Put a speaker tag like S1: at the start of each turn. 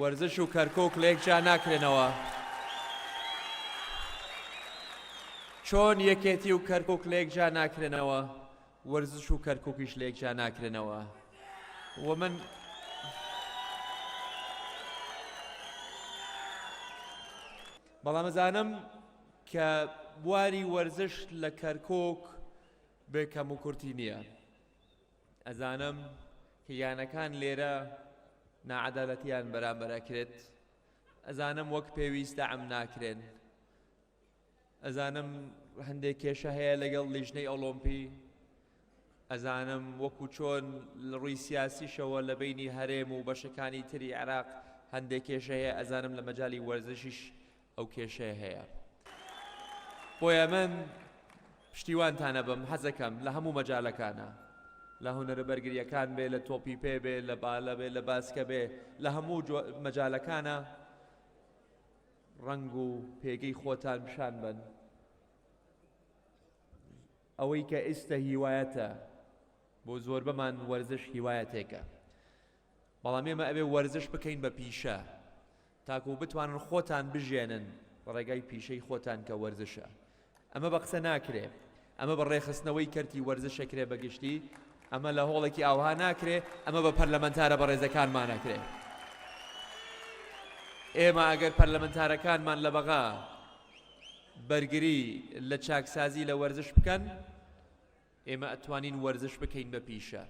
S1: وەرزش و کەرکۆک لە یەکجا ناکرێنەوە. چۆن یەکێتی و کەرکۆک لە یەکجا ناکرێنەوە، وەرزش و کەرکۆکیش لە یەکجا ناکرێنەوە. و من بەڵام ئەزانم کە بواری وەرزش لە کەرکۆک بێکەم و کورتی نییە. ئەزانم کە یانەکان لێرە ناعەدالەتیان بەرامبەرەکرێت. ئەزانم وەک پێویستە ئەم ناکرێن. ئەزانم هەندێک کێشە هەیە لەگەڵ لیژنەی ئۆلۆمپی. ئەزانم وەکو چۆن لە ڕووی سیاسیشەوە لە بینی هەرێم و بەشەکانی تری عێراق هەندێک کێشە هەیە. ئەزانم لە مەجاڵی وەرزشیش ئەو کێشەیە هەیە. بۆیە من پشتیوانتانە بم، حەزەکەم لە هەموو مەجالەکانە، لە هونەرە بەرگریەکان بێ، لە تۆپی پێ بێ، لە بالە بێ، لە باسکە بێ، لە هەموو مەجالەکانە ڕنگ و پێگەی خۆتان پیشان بن. ئەوەی کە ئێستا هیوایەتە بۆ زۆر بەمان وەرزش هیوایەتێکە، بەڵام ئێمە ئەوێ وەرزش بکەین بە پیشە تاکو بتوانن خۆتان بژێنن ڕێگای پیشەی خۆتان کە وەرزشە. ئەمە بە قسە ناکرێ، ئەمە بە ڕێخستنەوەی کەرتی وەرزشەکرێ بەگشتی، ئەمە لە هۆڵێکی ئاوها ناکرێ، ئەمە بە پەرلەمەنتارە بە ڕێزەکانمان ناکرێ. ئێمە ئەگەر پەرلەمەنتارەکانمان لە بەغا بەرگری لە چاکسازی لە وەرزش بکەن، ئێمە ئەتوانین وەرزش بکەین بە پیشە.